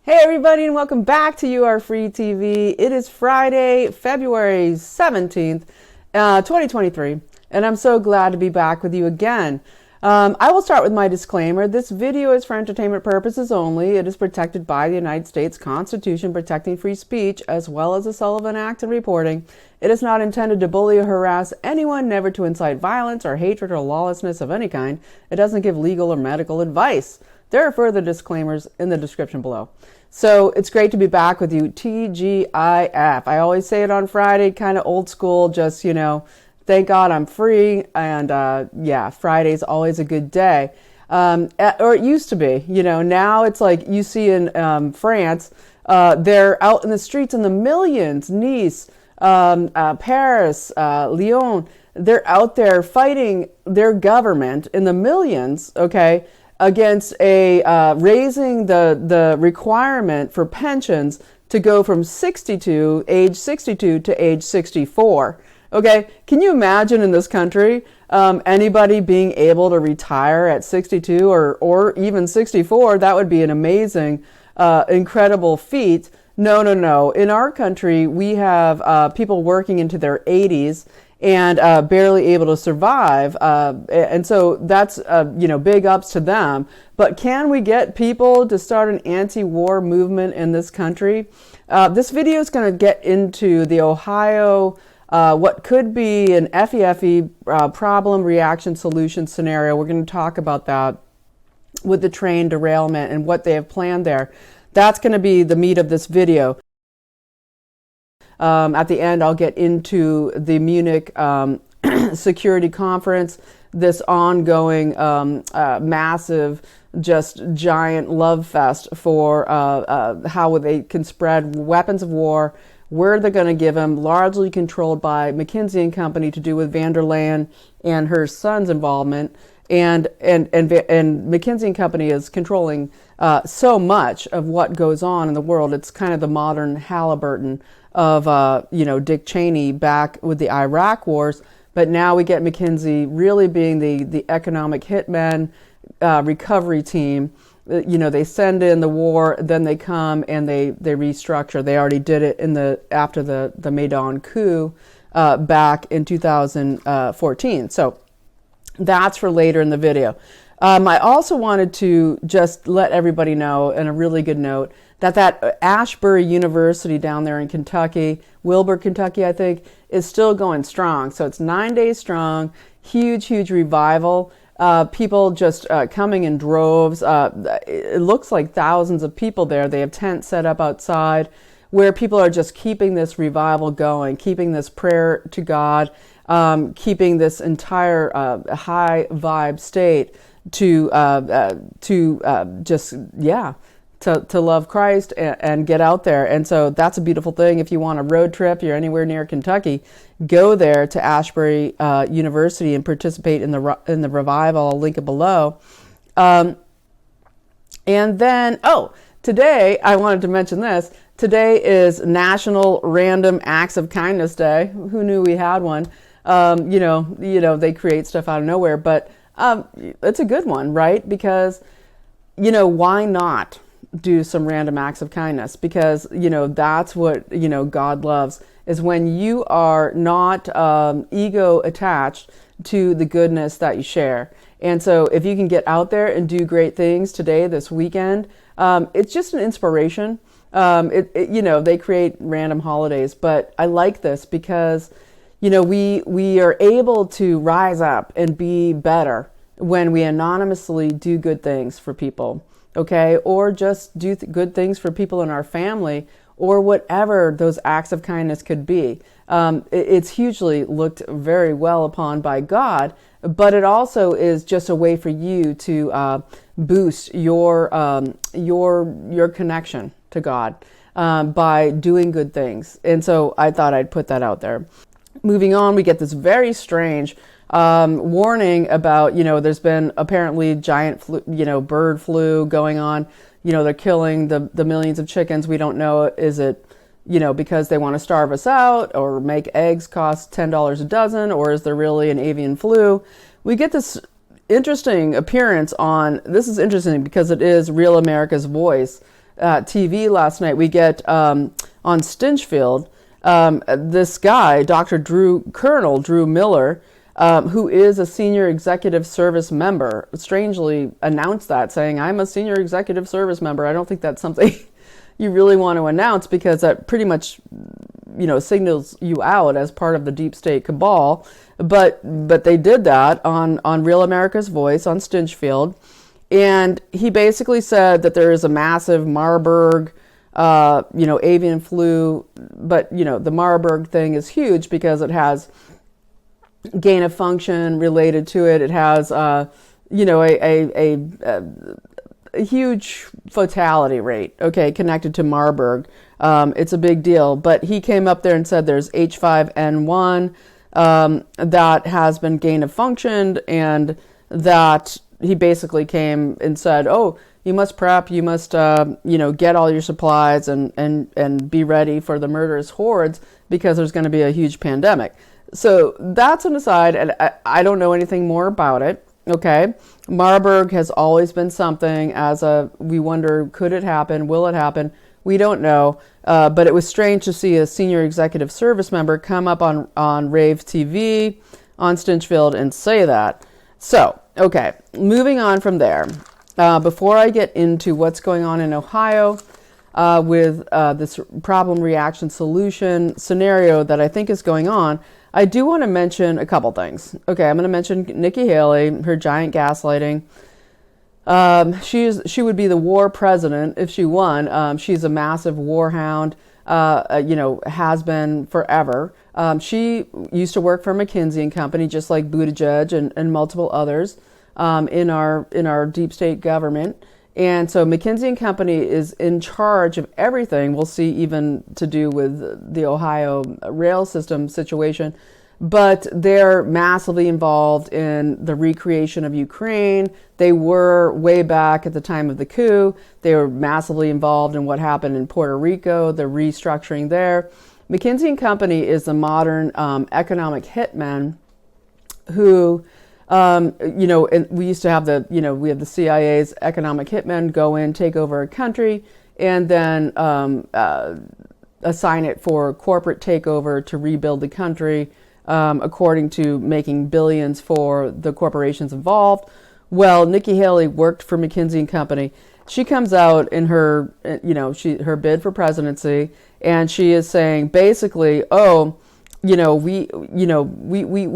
Hey everybody, and welcome back to YAFTV. It is Friday, February 17th, 2023, and I'm so glad to be back with you again. I will start with my disclaimer. This video is for entertainment purposes only. It is protected by the United States Constitution protecting free speech, as well as the Sullivan Act and reporting. It is not intended to bully or harass anyone, never to incite violence or hatred or lawlessness of any kind. It doesn't give legal or medical advice. There are further disclaimers in the description below. So it's great to be back with you. TGIF. I always say it on Friday, kind of old school, just, thank God I'm free. And yeah, Friday's always a good day. Or it used to be, now it's like you see in France, they're out in the streets in the millions. Nice, Paris, Lyon, they're out there fighting their government in the millions, okay, against raising the requirement for pensions to go from age 62 to age 64. Okay, can you imagine in this country anybody being able to retire at 62 or even 64? That would be an amazing, incredible feat. No. In our country, we have people working into their 80s and barely able to survive. And so that's, big ups to them. But can we get people to start an anti-war movement in this country? This video is going to get into the Ohio, what could be an FEFE problem reaction solution scenario. We're going to talk about that with the train derailment and what they have planned there. That's going to be the meat of this video. At the end, I'll get into the Munich security conference, this ongoing massive, just giant love fest for how they can spread weapons of war, where they're going to give them, largely controlled by McKinsey & Company to do with van der Leyen and her son's involvement. And McKinsey & Company is controlling so much of what goes on in the world. It's kind of the modern Halliburton of, Dick Cheney back with the Iraq wars. But now we get McKinsey really being the economic hitman recovery team. They send in the war, then they come and they restructure. They already did it after the Maidan coup back in 2014. So that's for later in the video. I also wanted to just let everybody know, and a really good note, that Ashbury University down there in Kentucky, Wilbur, Kentucky, I think, is still going strong. So it's 9 days strong, huge revival. People just coming in droves. It looks like thousands of people there. They have tents set up outside where people are just keeping this revival going, keeping this prayer to God, keeping this entire high vibe state to love Christ and get out there. And so that's a beautiful thing. If you want a road trip, you're anywhere near Kentucky, go there to Ashbury University and participate in the revival. I'll link it below. And then, today I wanted to mention this. Today is National Random Acts of Kindness Day. Who knew we had one? They create stuff out of nowhere, but it's a good one, right? Because, why not do some random acts of kindness? Because, that's what, God loves, is when you are not ego attached to the goodness that you share. And so if you can get out there and do great things today, this weekend, it's just an inspiration. They create random holidays, but I like this because, we are able to rise up and be better when we anonymously do good things for people, okay? Or just do good things for people in our family, or whatever those acts of kindness could be. It's hugely looked very well upon by God, but it also is just a way for you to boost your connection to God by doing good things. And so I thought I'd put that out there. Moving on, we get this very strange warning about, there's been apparently giant bird flu going on. They're killing the millions of chickens. We don't know, is it, because they want to starve us out or make eggs cost $10 a dozen, or is there really an avian flu? We get this interesting appearance on, this is interesting because it is Real America's Voice, TV last night, we get on Stinchfield, this guy, Colonel Drew Miller, who is a senior executive service member, strangely announced that, saying, I'm a senior executive service member. I don't think that's something you really want to announce, because that pretty much, signals you out as part of the deep state cabal. But they did that on Real America's Voice on Stinchfield. And he basically said that there is a massive Marburg, avian flu, but, the Marburg thing is huge because it has gain of function related to it. It has, a huge fatality rate, connected to Marburg. It's a big deal. But he came up there and said there's H5N1 that has been gain of functioned, and that he basically came and said, oh, you must prep, you must, get all your supplies and be ready for the murderous hordes, because there's going to be a huge pandemic. So that's an aside, and I don't know anything more about it. Okay. Marburg has always been something we wonder, could it happen? Will it happen? We don't know. But it was strange to see a senior executive service member come up on Rave TV on Stinchfield and say that. So, okay, moving on from there. Before I get into what's going on in Ohio with this problem reaction solution scenario that I think is going on, I do want to mention a couple things. Okay, I'm going to mention Nikki Haley, her giant gaslighting. She would be the war president if she won. She's a massive war hound, has been forever. She used to work for McKinsey and Company, just like Buttigieg and multiple others in our deep state government. And so McKinsey and Company is in charge of everything. We'll see, even to do with the Ohio rail system situation. But they're massively involved in the recreation of Ukraine. They were way back at the time of the coup. They were massively involved in what happened in Puerto Rico, the restructuring there. McKinsey and Company is the modern economic hitman who... and we used to have we have the CIA's economic hitmen go in, take over a country, and then assign it for corporate takeover to rebuild the country, according to making billions for the corporations involved. Well, Nikki Haley worked for McKinsey and Company. She comes out in her, her bid for presidency, and she is saying basically, we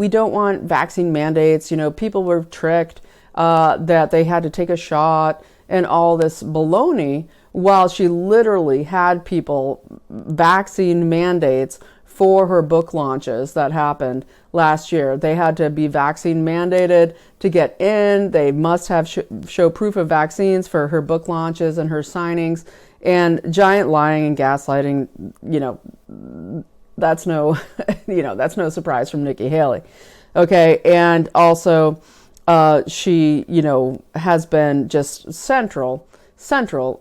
don't want vaccine mandates. People were tricked that they had to take a shot and all this baloney, while she literally had people vaccine mandates for her book launches that happened last year. They had to be vaccine mandated to get in. They must have show proof of vaccines for her book launches and her signings. And giant lying and gaslighting, that's no, that's no surprise from Nikki Haley. Okay. And also, she, has been just central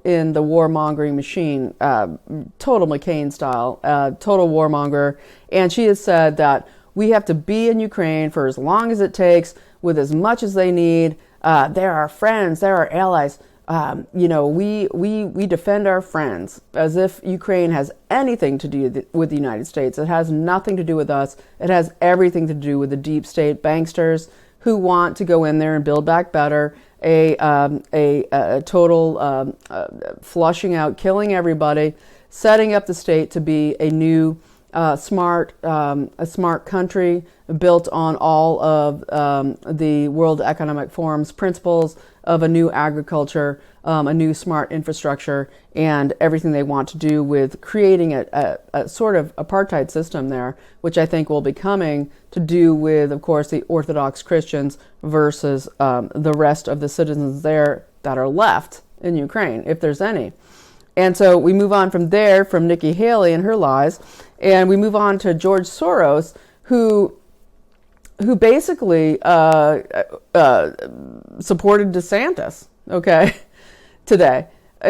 in the warmongering machine, total McCain style, total warmonger. And she has said that we have to be in Ukraine for as long as it takes, with as much as they need. They're our friends, they're our allies. We defend our friends, as if Ukraine has anything to do with the United States. It has nothing to do with us. It has everything to do with the deep state banksters who want to go in there and build back better, a total flushing out, killing everybody, setting up the state to be a new smart country built on all of the World Economic Forum's principles of a new agriculture, a new smart infrastructure, and everything they want to do with creating a sort of apartheid system there, which I think will be coming to do with, of course, the Orthodox Christians versus the rest of the citizens there that are left in Ukraine, if there's any. And so we move on from there, from Nikki Haley and her lies, and we move on to George Soros, who basically supported DeSantis, today.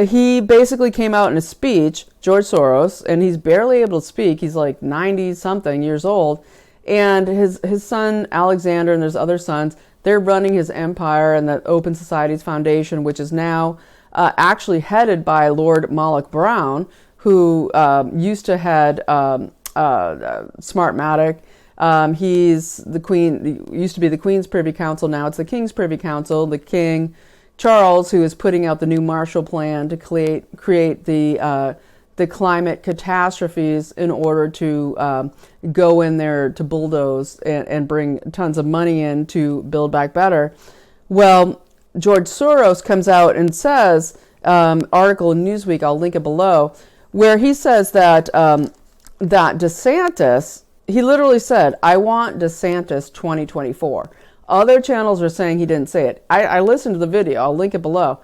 He basically came out in a speech, George Soros, and he's barely able to speak. He's like 90-something years old. And his son, Alexander, and there's other sons, they're running his empire and the Open Societies Foundation, which is now actually headed by Lord Malloch Brown, who used to head Smartmatic. He's the Queen, used to be the Queen's Privy Council, now it's the King's Privy Council. The King Charles, who is putting out the new Marshall Plan to create the climate catastrophes in order to go in there to bulldoze and bring tons of money in to build back better. Well, George Soros comes out and says, article in Newsweek, I'll link it below, where he says that that DeSantis, he literally said, I want DeSantis 2024. Other channels are saying he didn't say it. I listened to the video. I'll link it below.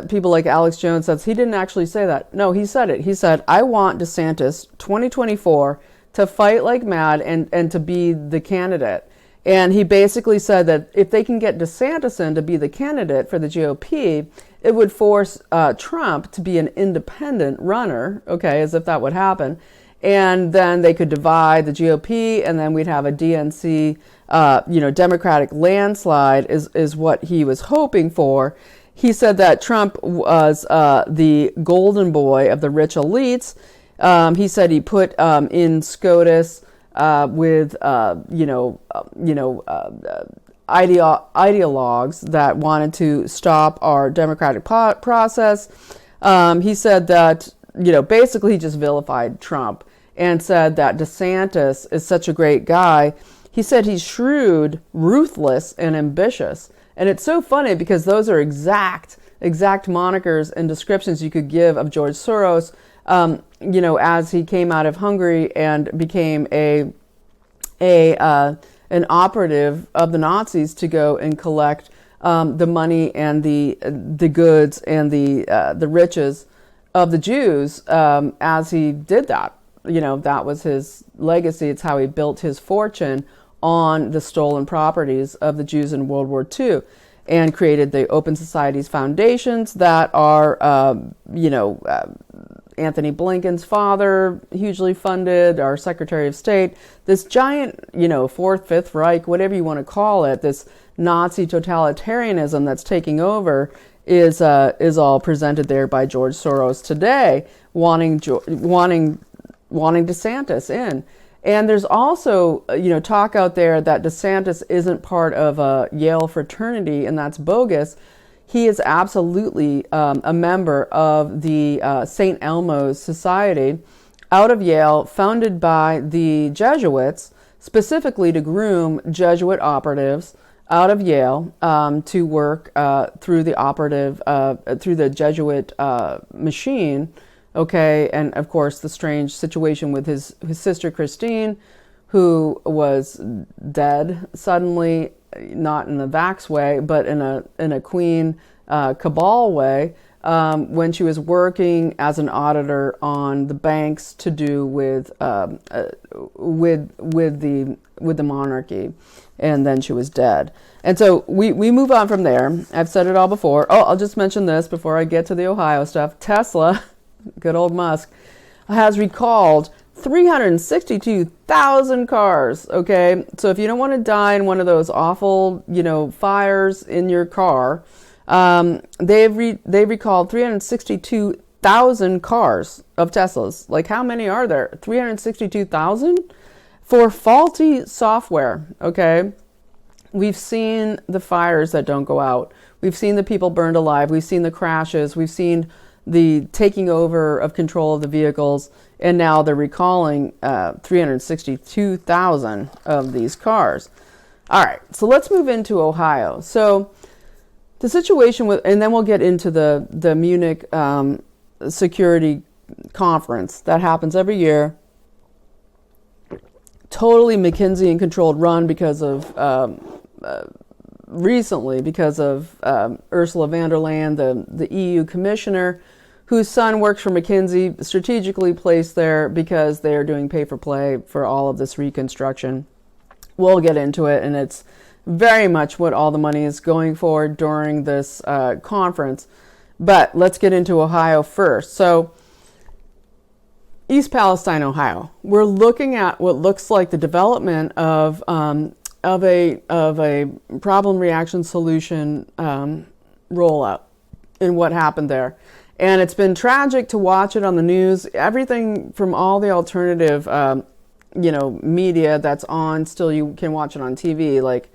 People like Alex Jones says he didn't actually say that. No, he said it. He said, I want DeSantis 2024 to fight like mad and to be the candidate. And he basically said that if they can get DeSantis in to be the candidate for the GOP, it would force Trump to be an independent runner, okay, as if that would happen. And then they could divide the GOP, and then we'd have a DNC, Democratic landslide is what he was hoping for. He said that Trump was the golden boy of the rich elites. He said he put in SCOTUS with ideologues that wanted to stop our democratic process. He said that, basically he just vilified Trump and said that DeSantis is such a great guy. He said he's shrewd, ruthless, and ambitious. And it's so funny because those are exact monikers and descriptions you could give of George Soros, as he came out of Hungary and became an operative of the Nazis to go and collect the money and the goods and the riches of the Jews as he did that. That was his legacy. It's how he built his fortune on the stolen properties of the Jews in World War II, and created the Open Societies foundations that are, Anthony Blinken's father, hugely funded, our Secretary of State, this giant, Fourth, Fifth Reich, whatever you want to call it, this Nazi totalitarianism that's taking over is all presented there by George Soros today, wanting DeSantis in. And there's also, talk out there that DeSantis isn't part of a Yale fraternity, and that's bogus. He is absolutely a member of the St. Elmo's Society out of Yale, founded by the Jesuits, specifically to groom Jesuit operatives out of Yale to work through the Jesuit machine. Okay, and of course the strange situation with his sister Christine, who was dead suddenly, not in the Vax way, but in a Queen cabal way, when she was working as an auditor on the banks to do with the monarchy, and then she was dead. And so we move on from there. I've said it all before. Oh, I'll just mention this before I get to the Ohio stuff. Tesla, good old Musk, has recalled 362,000 cars. Okay, so if you don't want to die in one of those awful, fires in your car, they've recalled 362,000 cars of Teslas. Like, how many are there? 362,000 for faulty software. Okay, we've seen the fires that don't go out. We've seen the people burned alive. We've seen the crashes. We've seen the taking over of control of the vehicles, and now they're recalling 362,000 of these cars. All right, so let's move into Ohio. So the situation with, and then we'll get into the Munich security conference that happens every year. Totally McKinsey and controlled run because of recently because of Ursula von der Leyen, the EU commissioner, whose son works for McKinsey, strategically placed there because they are doing pay-for-play for all of this reconstruction. We'll get into it, and it's very much what all the money is going for during this conference. But let's get into Ohio first. So, East Palestine, Ohio. We're looking at what looks like the development of a problem reaction solution rollout. in what happened there. And it's been tragic to watch it on the news. Everything from all the alternative, media that's on, still you can watch it on TV, like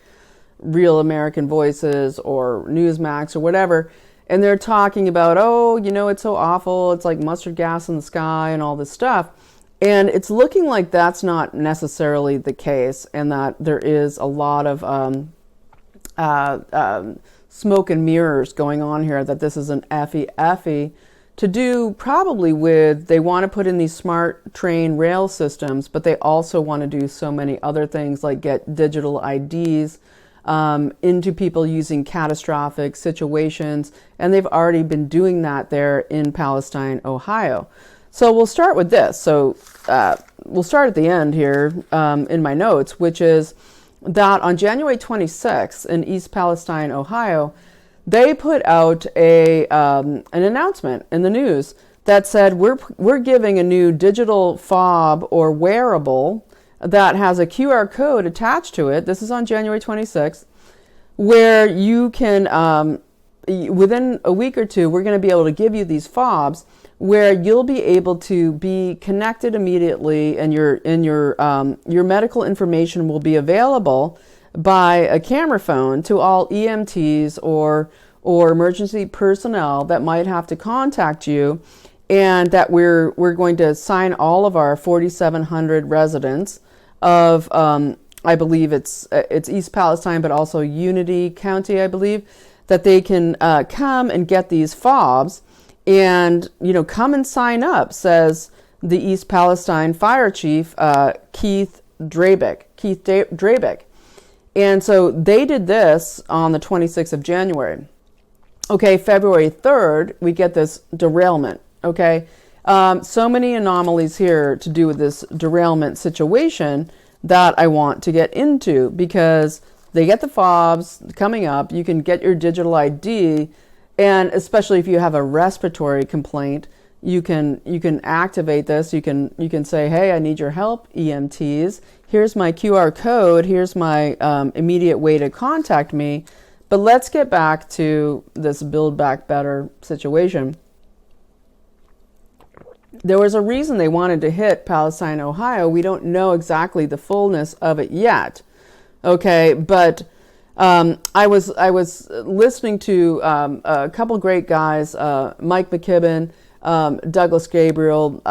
Real American Voices or Newsmax or whatever. And they're talking about, it's so awful. It's like mustard gas in the sky and all this stuff. And it's looking like that's not necessarily the case, and that there is a lot of smoke and mirrors going on here, that this is an effie to do probably with, they want to put in these smart train rail systems, but they also want to do so many other things like get digital IDs into people using catastrophic situations. And they've already been doing that there in Palestine, Ohio. So we'll start with this. So we'll start at the end here in my notes, which is that on January 26th in East Palestine, Ohio, they put out an announcement in the news that said, we're giving a new digital fob or wearable that has a QR code attached to it. This is on January 26th, where you can, within a week or two, we're going to be able to give you these fobs where you'll be able to be connected immediately, and your medical information will be available by a camera phone to all EMTs or emergency personnel that might have to contact you, and that we're going to assign all of our 4,700 residents of I believe it's East Palestine, but also Unity County, I believe, that they can come and get these fobs and come and sign up, says the East Palestine Fire Chief Keith Drabick. And so they did this on the 26th of January. Okay, February 3rd, we get this derailment. Okay, so many anomalies here to do with this derailment situation that I want to get into, because they get the fobs coming up. You can get your digital ID, and especially if you have a respiratory complaint, you can activate this. You can say, hey, I need your help, EMTs. Here's my QR code. Here's my immediate way to contact me. But let's get back to this Build Back Better situation. There was a reason they wanted to hit Palestine, Ohio. We don't know exactly the fullness of it yet. Okay, but I was listening to a couple great guys, Mike McKibben, Douglas Gabriel,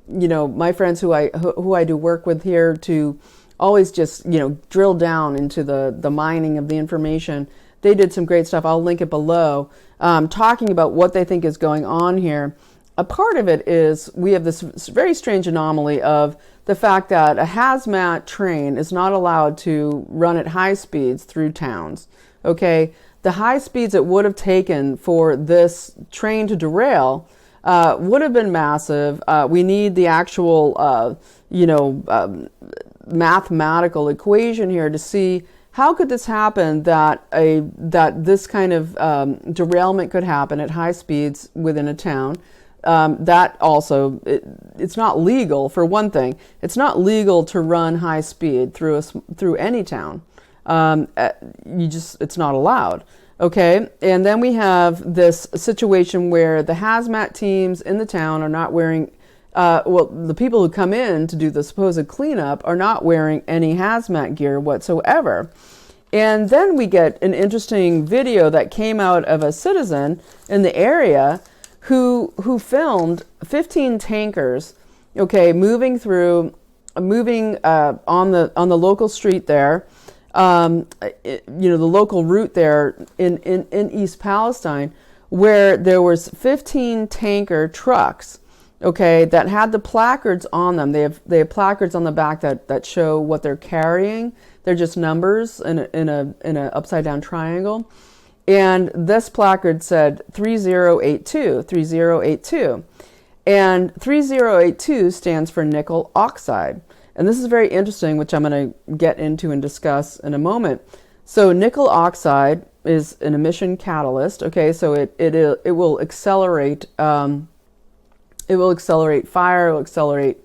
my friends who I do work with here, to always just drill down into the mining of the information. They did some great stuff. I'll link it below, talking about what they think is going on here. A part of it is we have this very strange anomaly of the fact that a hazmat train is not allowed to run at high speeds through towns. Okay, the high speeds it would have taken for this train to derail would have been massive. We need the actual, mathematical equation here to see how could this happen, that this kind of derailment could happen at high speeds within a town. That also, it's not legal, for one thing. It's not legal to run high speed through any town. It's not allowed. Okay, and then we have this situation where the hazmat teams in the town are not wearing, the people who come in to do the supposed cleanup are not wearing any hazmat gear whatsoever. And then we get an interesting video that came out of a citizen in the area who filmed 15 tankers, okay, moving on the local street there, the local route there in East Palestine, where there was 15 tanker trucks, okay, that had the placards on them. They have placards on the back that show what they're carrying. They're just numbers in a upside down triangle. And this placard said 3082. And 3082 stands for nickel oxide. And this is very interesting, which I'm going to get into and discuss in a moment. So nickel oxide is an emission catalyst. Okay, so it will accelerate fire, it will accelerate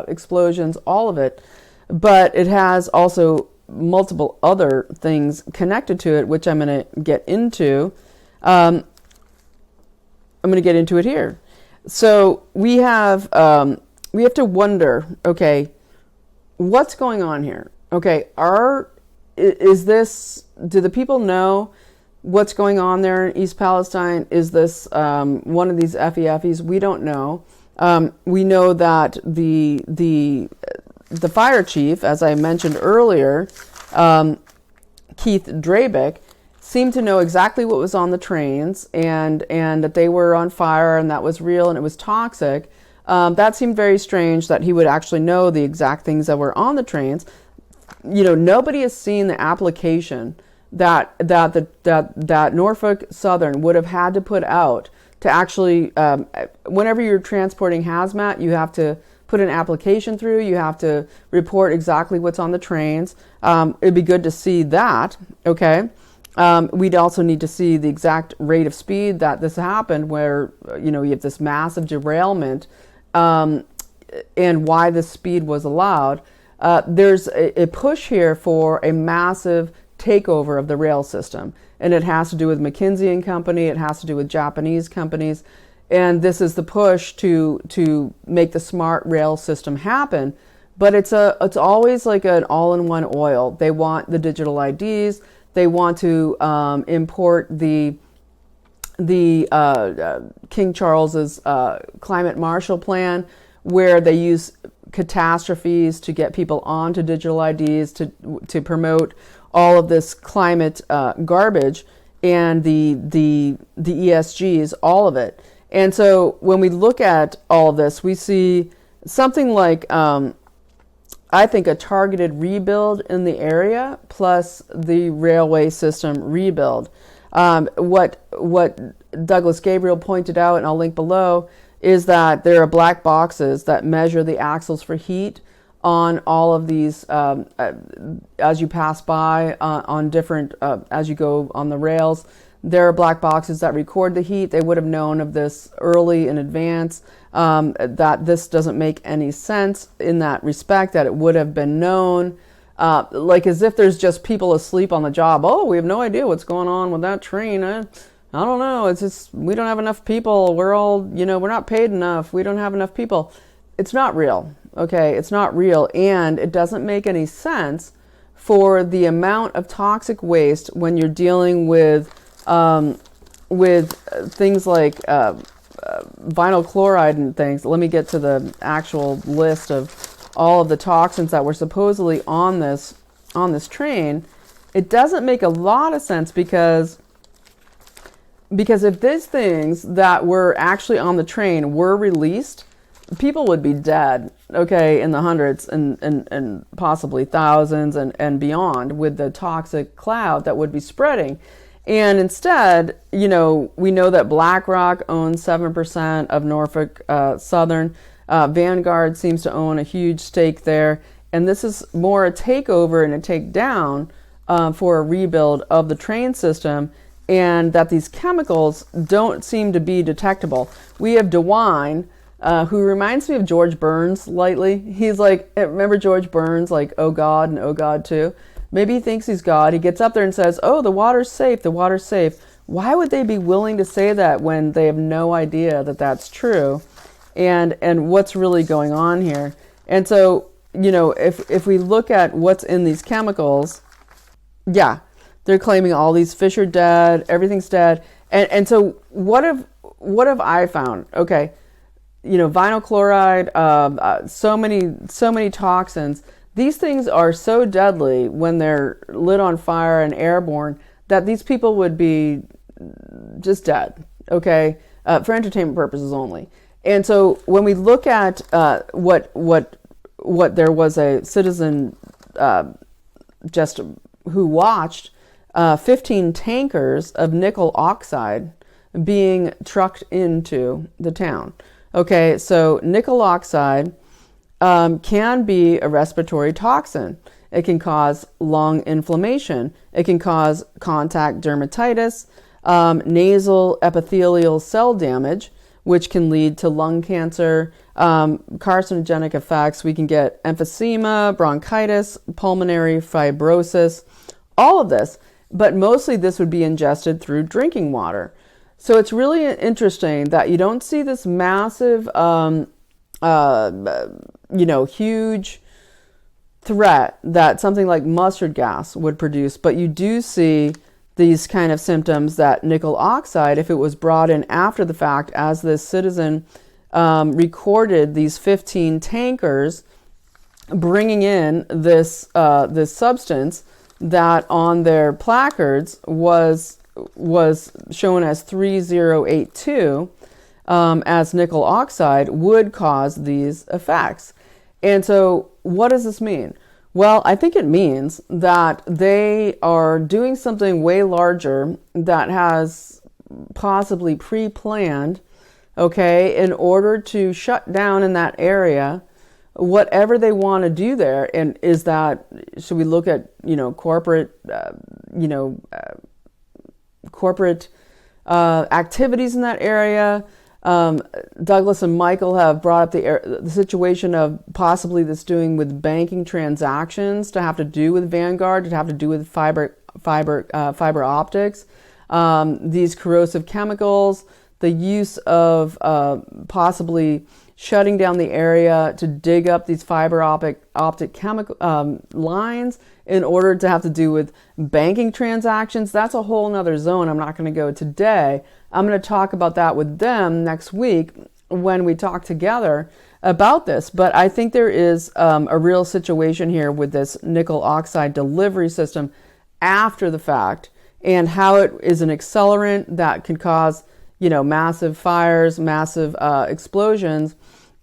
explosions, all of it. But it has also multiple other things connected to it, which I'm going to get into. I'm going to get into it here. So we have to wonder, okay, what's going on here? Okay, do the people know what's going on there in East Palestine? Is this one of these FEFs? We don't know. We know that the fire chief, as I mentioned earlier, Keith Drabick, seemed to know exactly what was on the trains and that they were on fire and that was real and it was toxic. That seemed very strange that he would actually know the exact things that were on the trains. Nobody has seen the application that Norfolk Southern would have had to put out to actually, whenever you're transporting hazmat, you have to put an application through, you have to report exactly what's on the trains. It'd be good to see that, okay? We'd also need to see the exact rate of speed that this happened, where, you have this massive derailment, and why this speed was allowed. There's a push here for a massive takeover of the rail system, and it has to do with McKinsey and Company, it has to do with Japanese companies, and this is the push to make the smart rail system happen. But it's always like an all-in-one oil. They want the digital IDs. They want to import the King Charles's climate Marshall Plan, where they use catastrophes to get people onto digital IDs to promote all of this climate garbage and the ESGs, all of it. And so when we look at all of this, we see something like, I think, a targeted rebuild in the area plus the railway system rebuild. What Douglas Gabriel pointed out, and I'll link below, is that there are black boxes that measure the axles for heat on all of these as you pass by on different, as you go on the rails. There are black boxes that record the heat. They would have known of this early in advance, that this doesn't make any sense in that respect, that it would have been known. Like as if there's just people asleep on the job. Oh, we have no idea what's going on with that train. I don't know. It's just, we don't have enough people. We're all, we're not paid enough. We don't have enough people. It's not real. Okay. It's not real. And it doesn't make any sense for the amount of toxic waste when you're dealing with things like vinyl chloride and things. Let me get to the actual list of all of the toxins that were supposedly on this train. It doesn't make a lot of sense because if these things that were actually on the train were released, people would be dead, okay, in the hundreds and possibly thousands and beyond, with the toxic cloud that would be spreading. And instead, we know that BlackRock owns 7% of Norfolk Southern. Vanguard seems to own a huge stake there. And this is more a takeover and a takedown for a rebuild of the train system, and that these chemicals don't seem to be detectable. We have DeWine, who reminds me of George Burns lightly. He's like, remember George Burns, like, oh God and oh God too? Maybe he thinks he's God. He gets up there and says, oh, the water's safe, the water's safe. Why would they be willing to say that when they have no idea that that's true and what's really going on here? And so, if we look at what's in these chemicals, yeah, they're claiming all these fish are dead, everything's dead. And so what have I found? Okay, vinyl chloride, so many toxins. These things are so deadly when they're lit on fire and airborne that these people would be just dead, okay, for entertainment purposes only. And so when we look at what there was a citizen just who watched 15 tankers of nickel oxide being trucked into the town. Okay, so nickel oxide can be a respiratory toxin. It can cause lung inflammation. It can cause contact dermatitis, nasal epithelial cell damage, which can lead to lung cancer, carcinogenic effects. We can get emphysema, bronchitis, pulmonary fibrosis, all of this. But mostly this would be ingested through drinking water. So it's really interesting that you don't see this massive, huge threat that something like mustard gas would produce, but you do see these kind of symptoms that nickel oxide, if it was brought in after the fact, as this citizen recorded these 15 tankers bringing in this substance that on their placards was shown as 3082 as nickel oxide would cause these effects. And so what does this mean? Well, I think it means that they are doing something way larger that has possibly pre-planned, okay, in order to shut down in that area whatever they want to do there. And is that, should we look at, corporate, corporate activities in that area? Douglas and Michael have brought up the situation of possibly this doing with banking transactions, to have to do with Vanguard, to have to do with fiber optics, these corrosive chemicals, the use of possibly shutting down the area to dig up these fiber optic chemical lines in order to have to do with banking transactions. That's a whole nother zone. I'm not going to go today. I'm going to talk about that with them next week when we talk together about this. But I think there is a real situation here with this nickel oxide delivery system after the fact, and how it is an accelerant that can cause, massive fires, massive explosions,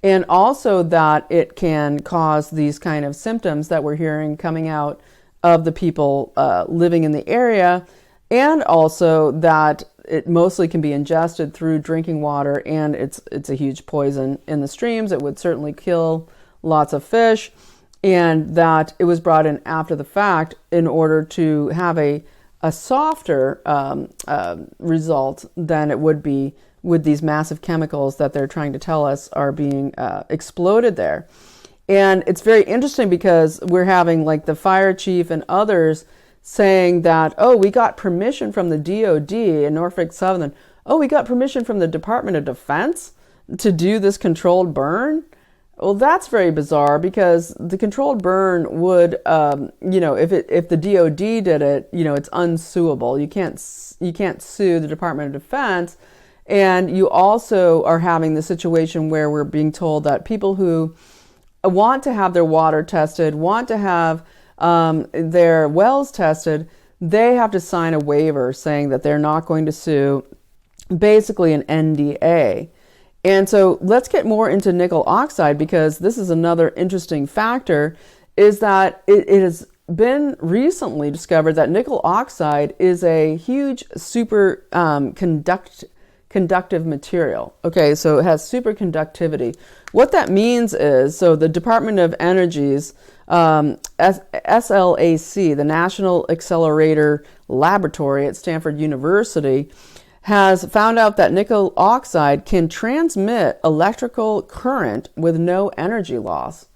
and also that it can cause these kind of symptoms that we're hearing coming out of the people living in the area, and also that it mostly can be ingested through drinking water, and it's a huge poison in the streams. It would certainly kill lots of fish, and that it was brought in after the fact in order to have a softer result than it would be with these massive chemicals that they're trying to tell us are being exploded there. And it's very interesting because we're having like the fire chief and others saying that, oh, we got permission from the DOD in Norfolk Southern. Oh, we got permission from the Department of Defense to do this controlled burn. Well, that's very bizarre, because the controlled burn would, if the DOD did it, it's unsuable. You can't sue the Department of Defense. And you also are having the situation where we're being told that people who want to have their water tested, want to have their wells tested, they have to sign a waiver saying that they're not going to sue, basically an NDA. And so let's get more into nickel oxide, because this is another interesting factor, is that it has been recently discovered that nickel oxide is a huge super conductive material. Okay, so it has superconductivity. What that means is, so the Department of Energy's SLAC, the National Accelerator Laboratory at Stanford University, has found out that nickel oxide can transmit electrical current with no energy loss.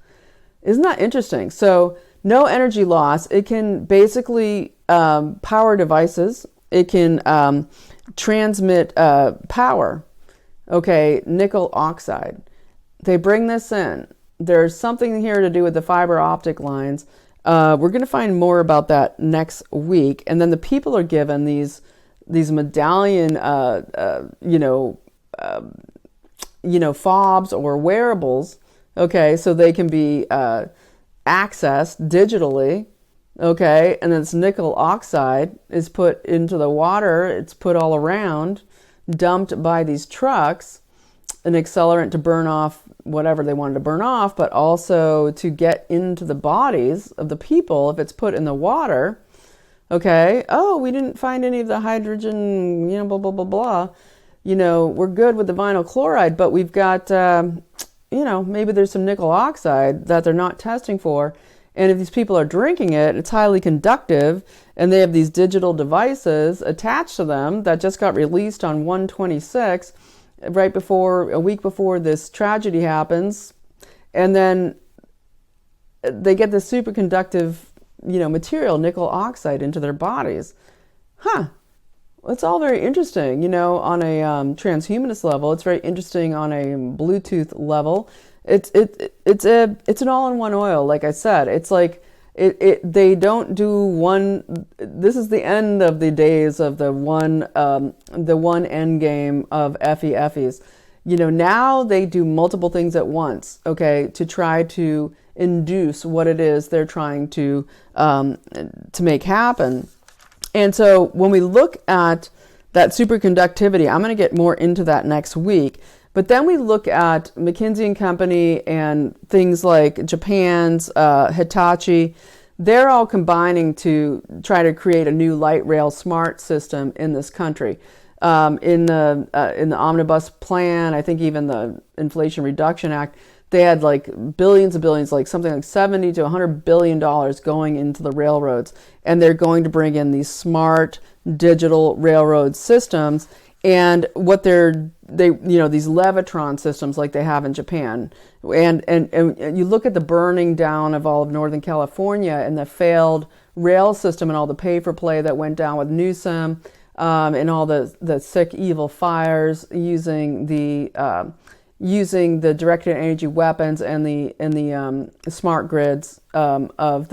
Isn't that interesting? So no energy loss. It can basically power devices. It can transmit power. Okay, nickel oxide. They bring this in. There's something here to do with the fiber optic lines. We're going to find more about that next week. And then the people are given these medallion, fobs or wearables. Okay, so they can be accessed digitally. Okay, and this nickel oxide is put into the water. It's put all around, dumped by these trucks, an accelerant to burn off whatever they wanted to burn off, but also to get into the bodies of the people if it's put in the water. Okay, oh, we didn't find any of the hydrogen, blah, blah, blah, blah. We're good with the vinyl chloride, but we've got, maybe there's some nickel oxide that they're not testing for. And if these people are drinking it, it's highly conductive, and they have these digital devices attached to them that just got released on 1/26, a week before this tragedy happens. And then they get this superconductive, material, nickel oxide, into their bodies. It's all very interesting, on a transhumanist level. It's very interesting on a Bluetooth level. It's an all-in-one oil. Like I said, it's like they don't do one. This is the end of the days of the one end game of FEs. Now they do multiple things at once. Okay, to try to induce what it is they're trying to make happen. And so when we look at that superconductivity, I'm going to get more into that next week. But then we look at McKinsey and Company and things like Japan's Hitachi. They're all combining to try to create a new light rail smart system in this country. In the Omnibus plan, I think even the Inflation Reduction Act, they had like billions of billions, like something like 70 to 100 billion dollars going into the railroads, and they're going to bring in these smart digital railroad systems. And what these Levitron systems like they have in Japan, and you look at the burning down of all of Northern California and the failed rail system and all the pay for play that went down with Newsom, and all the sick evil fires using the directed energy weapons and the smart grids of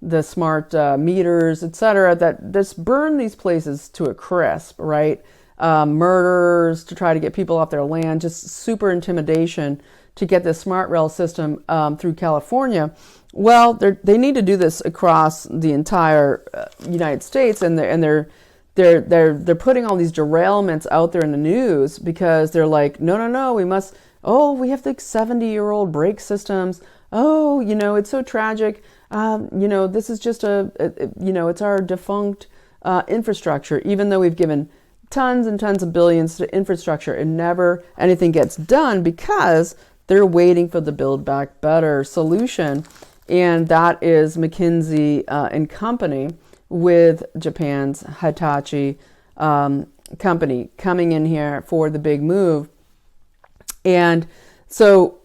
the smart meters, etc., that just burn these places to a crisp, right? Murders to try to get people off their land, just super intimidation to get this smart rail system through California. Well, they need to do this across the entire United States, and they're putting all these derailments out there in the news because they're like, no, we have like 70-year-old brake systems. Oh, it's so tragic. This is just it's our defunct infrastructure, even though we've given tons and tons of billions to infrastructure and never anything gets done because they're waiting for the Build Back Better solution. And that is McKinsey and Company with Japan's Hitachi company coming in here for the big move. And so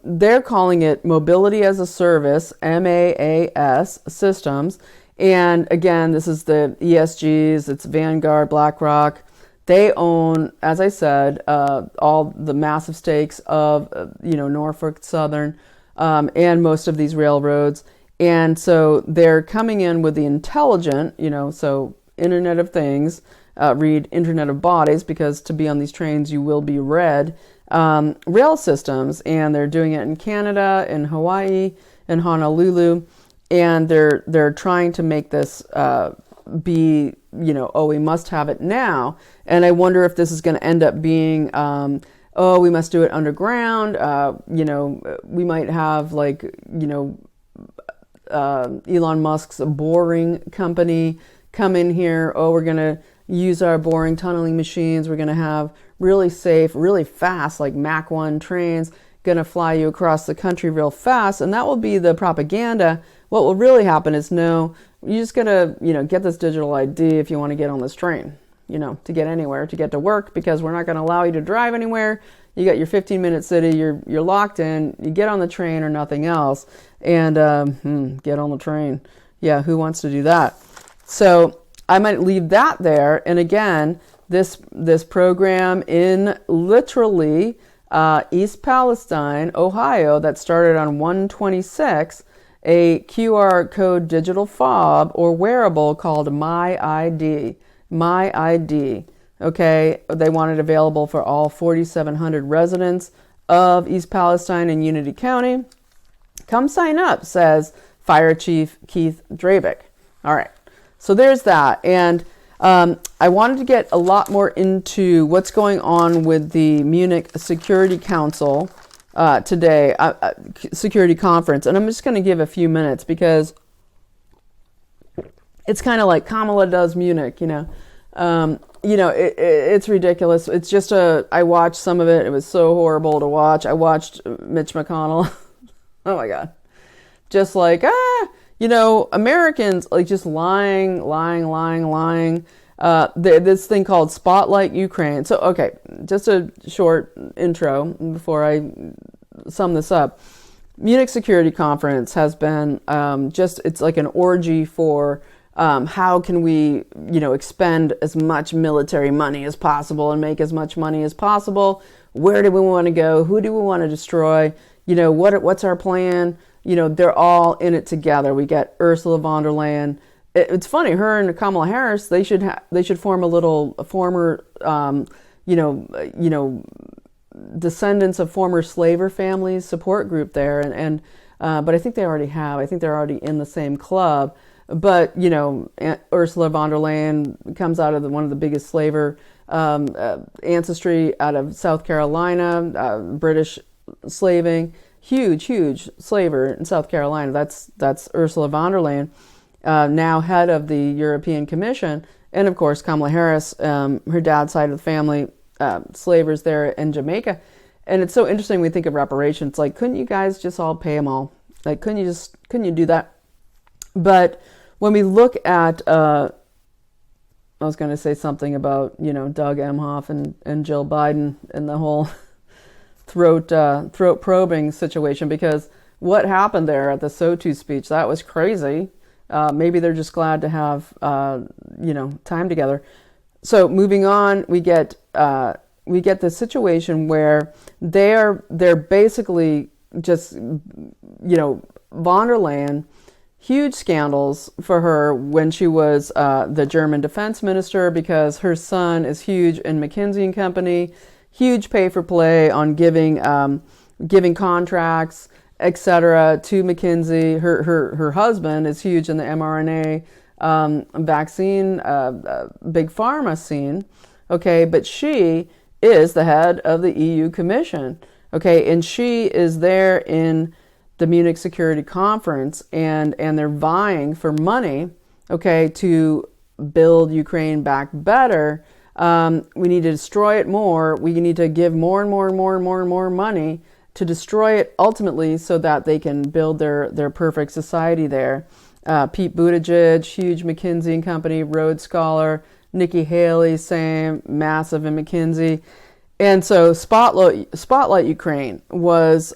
they're calling it Mobility as a Service, MaaS systems. And again, this is the ESGs, it's Vanguard, BlackRock. They own, as I said, all the massive stakes of, Norfolk Southern, and most of these railroads. And so they're coming in with the intelligent, so Internet of Things, read Internet of Bodies, because to be on these trains, you will be read, rail systems. And they're doing it in Canada, in Hawaii, in Honolulu. And they're trying to make this be, we must have it now. And I wonder if this is going to end up being, we must do it underground. We might have Elon Musk's boring company come in here. Oh, we're going to use our boring tunneling machines. We're going to have really safe, really fast, like Mach 1 trains, going to fly you across the country real fast. And that will be the propaganda. What will really happen is, no, you're just going to, get this digital ID if you want to get on this train, to get anywhere, to get to work, because we're not going to allow you to drive anywhere. You got your 15-minute city, you're locked in, you get on the train or nothing else, and get on the train. Yeah, who wants to do that? So I might leave that there. And again, this program in literally East Palestine, Ohio, that started on 1/26, a QR code digital fob or wearable called MyID. MyID. Okay, they want it available for all 4,700 residents of East Palestine and Unity County. Come sign up, says Fire Chief Keith Drabick. All right, so there's that. And I wanted to get a lot more into what's going on with the Munich Security Council today, security conference. And I'm just going to give a few minutes because it's kind of like Kamala does Munich, it's ridiculous. It's just I watched some of it. It was so horrible to watch. I watched Mitch McConnell. Oh my God. Just like, Americans like just lying. This thing called Spotlight Ukraine. So, okay, just a short intro before I sum this up. Munich Security Conference has been it's like an orgy for How can we, expend as much military money as possible and make as much money as possible? Where do we want to go? Who do we want to destroy? What's our plan? They're all in it together. We get Ursula von der Leyen. It's funny, her and Kamala Harris, they should form a former, descendants of former slaver families support group there. But I think they already have. I think they're already in the same club. But, Ursula von der Leyen comes out of one of the biggest slaver ancestry out of South Carolina, British slaving, huge slaver in South Carolina. That's Ursula von der Leyen, now head of the European Commission. And, of course, Kamala Harris, her dad's side of the family, slavers there in Jamaica. And it's so interesting when we think of reparations. Like, couldn't you guys just all pay them all? Like, couldn't you do that? But when we look at, I was going to say something about, Doug Emhoff and Jill Biden and the whole throat probing situation, because what happened there at the SOTU speech, that was crazy. Maybe they're just glad to have, time together. So moving on, we get the situation where they're basically just, von der Leyen, huge scandals for her when she was the German defense minister, because her son is huge in McKinsey and Company, huge pay for play on giving contracts, etc. to McKinsey. Her husband is huge in the mRNA vaccine, big pharma scene. Okay, but she is the head of the EU Commission. Okay, and she is there in the Munich Security Conference, and they're vying for money, okay, to build Ukraine back better. We need to destroy it more. We need to give more and more money to destroy it ultimately, so that they can build their perfect society there. Pete Buttigieg, huge McKinsey and Company, Rhodes Scholar. Nikki Haley, same, massive in McKinsey. And so Spotlight Ukraine was,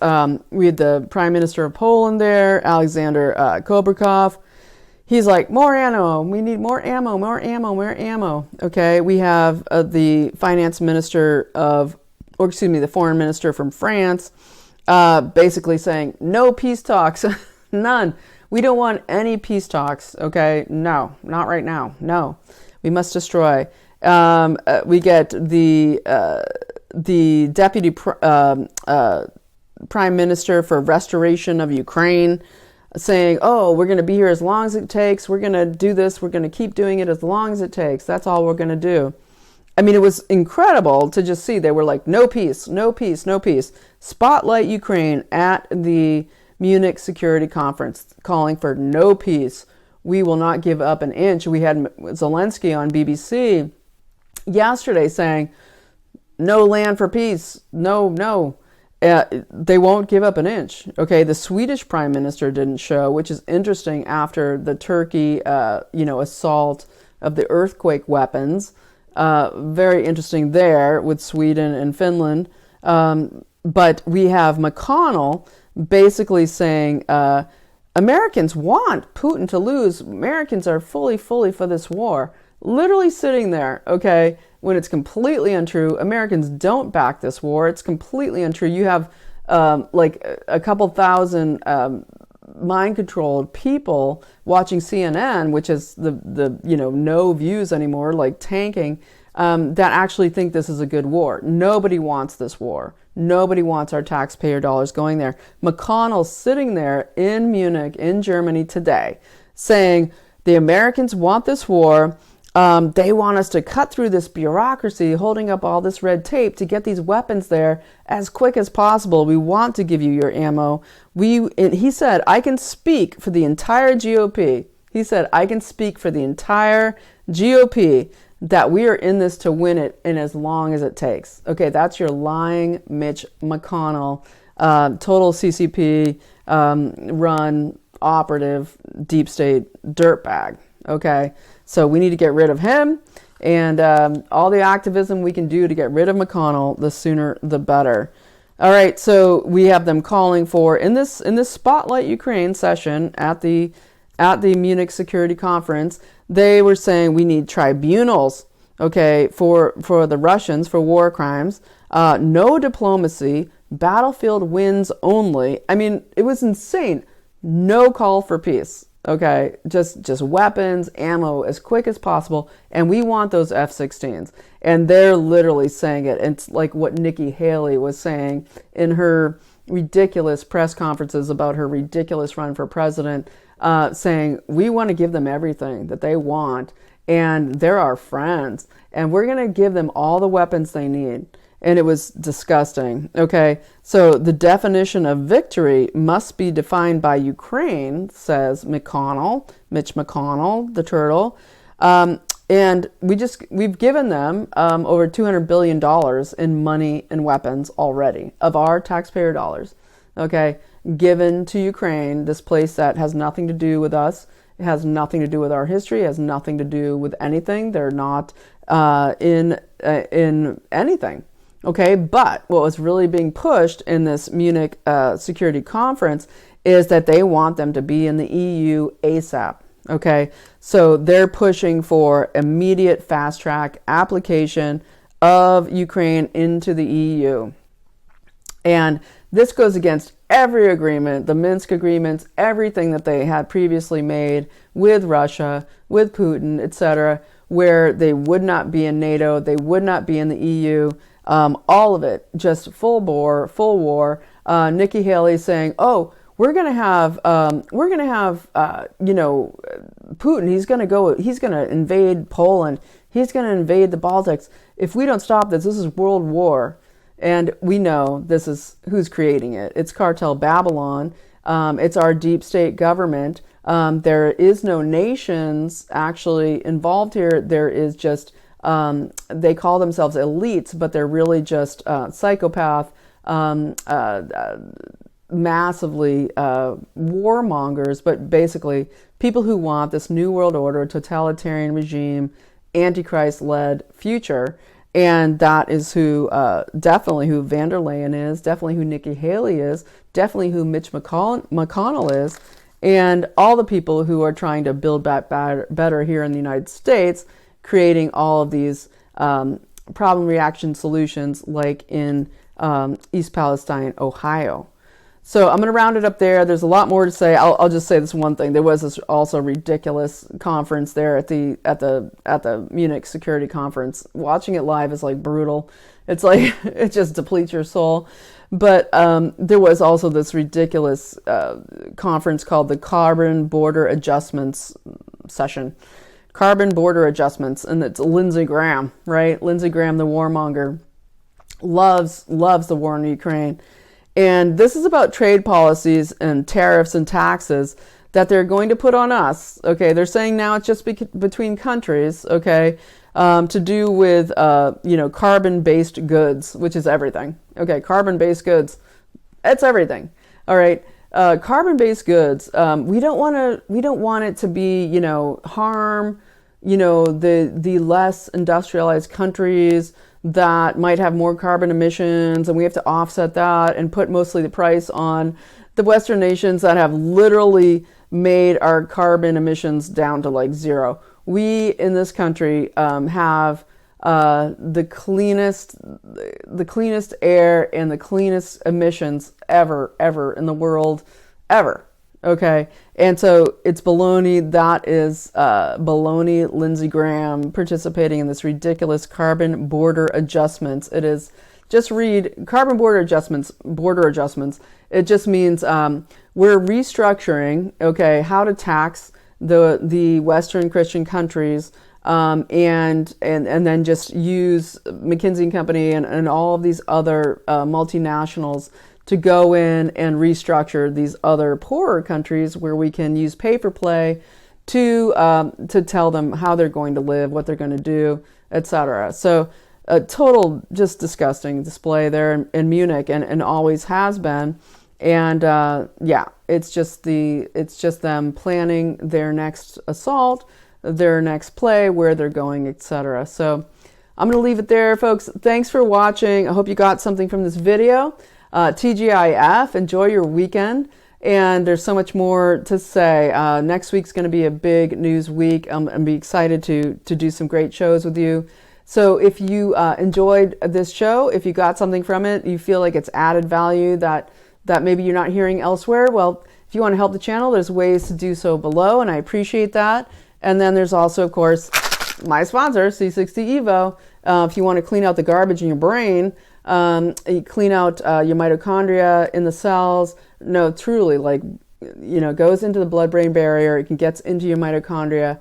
we had the Prime Minister of Poland there, Alexander Kobrikov. He's like, more ammo, we need more ammo. Okay, we have the Finance Minister the Foreign Minister from France, basically saying, no peace talks, none. We don't want any peace talks, okay? No, not right now, no. We must destroy. We get the Deputy Prime Minister for Restoration of Ukraine saying, oh, we're going to be here as long as it takes. We're going to do this. We're going to keep doing it as long as it takes. That's all we're going to do. I mean, it was incredible to just see. They were like, no peace, no peace, no peace. Spotlight Ukraine at the Munich Security Conference, calling for no peace. We will not give up an inch. We had Zelensky on BBC yesterday saying, no land for peace. No. They won't give up an inch. Okay, the Swedish Prime Minister didn't show, which is interesting after the Turkey, assault of the earthquake weapons. Very interesting there with Sweden and Finland. But we have McConnell basically saying, Americans want Putin to lose. Americans are fully for this war. Literally sitting there, okay, when it's completely untrue. Americans don't back this war. It's completely untrue. You have like a couple thousand mind-controlled people watching CNN, which is the no views anymore, like tanking, that actually think this is a good war. Nobody wants this war. Nobody wants our taxpayer dollars going there. McConnell's sitting there in Munich, in Germany today, saying the Americans want this war. They want us to cut through this bureaucracy, holding up all this red tape to get these weapons there as quick as possible. We want to give you your ammo. He said, I can speak for the entire GOP. He said, I can speak for the entire GOP that we are in this to win it in as long as it takes. Okay, that's your lying Mitch McConnell, total CCP run operative deep state dirtbag. Okay, so we need to get rid of him, and all the activism we can do to get rid of McConnell, the sooner the better. All right, so we have them calling for in this Spotlight Ukraine session at the at the Munich Security Conference, they were saying we need tribunals, okay, for the Russians for war crimes, no diplomacy, battlefield wins only. I mean, it was insane. No call for peace. Okay, just weapons, ammo as quick as possible, and we want those F-16s. And they're literally saying it. It's like what Nikki Haley was saying in her ridiculous press conferences about her ridiculous run for president, saying we want to give them everything that they want, and they're our friends, and we're going to give them all the weapons they need. And it was disgusting. Okay, so the definition of victory must be defined by Ukraine, says Mitch McConnell, the turtle. And we've given them over $200 billion in money and weapons already of our taxpayer dollars. Okay, given to Ukraine, this place that has nothing to do with us. It has nothing to do with our history. It has nothing to do with anything. They're not in anything. Okay, but what was really being pushed in this Munich security conference is that they want them to be in the EU ASAP. Okay, so they're pushing for immediate fast track application of Ukraine into the EU. And this goes against every agreement, the Minsk agreements, everything that they had previously made with Russia, with Putin, etc., where they would not be in NATO, they would not be in the EU. All of it, just full war. Nikki Haley saying, "Oh, we're gonna have, Putin. He's gonna invade Poland. He's gonna invade the Baltics. If we don't stop this is world war." And we know this is who's creating it. It's cartel Babylon. It's our deep state government. There is no nations actually involved here. There is just they call themselves elites, but they're really just psychopath, massively warmongers, but basically people who want this new world order, totalitarian regime, Antichrist-led future. And that is who, definitely who van der Leyen is, definitely who Nikki Haley is, definitely who Mitch McConnell is, and all the people who are trying to build back better here in the United States, creating all of these problem reaction solutions like in East Palestine, Ohio. So I'm going to round it up there. There's a lot more to say. I'll just say this one thing. There was this also ridiculous conference there at the Munich Security Conference. Watching it live is like brutal. It's like it just depletes your soul. But there was also this ridiculous conference called the Carbon Border Adjustments session. Carbon border adjustments, and it's Lindsey Graham, right? Lindsey Graham, the warmonger, loves the war in Ukraine. And this is about trade policies and tariffs and taxes that they're going to put on us. Okay, they're saying now it's just between countries. Okay, to do with carbon-based goods, which is everything. Okay, carbon-based goods, it's everything. All right. Carbon-based goods, we don't want it to be, harm, the less industrialized countries that might have more carbon emissions, and we have to offset that and put mostly the price on the Western nations that have literally made our carbon emissions down to like zero. We in this country have the cleanest air and the cleanest emissions ever in the world, ever. Okay, and so it's baloney. That is baloney. Lindsey Graham participating in this ridiculous carbon border adjustments. It is, just read carbon border adjustments. It just means we're restructuring. Okay, how to tax the Western Christian countries. And then just use McKinsey and Company and all of these other multinationals to go in and restructure these other poorer countries where we can use pay for play to tell them how they're going to live, what they're going to do, etc. So a total just disgusting display there in Munich, and always has been. And it's just them planning their next assault, their next play, where they're going, etc. So I'm going to leave it there, folks. Thanks for watching. I hope you got something from this video. TGIF, enjoy your weekend. and there's so much more to say. Next week's going to be a big news week. I'm be excited to do some great shows with you. So if you enjoyed this show, if you got something from it, you feel like it's added value that maybe you're not hearing elsewhere, well, if you want to help the channel, there's ways to do so below, and I appreciate that. And then there's also, of course, my sponsor, C60 Evo. If you want to clean out the garbage in your brain, you clean out your mitochondria in the cells. No, truly, like, you know, goes into the blood-brain barrier. It gets into your mitochondria.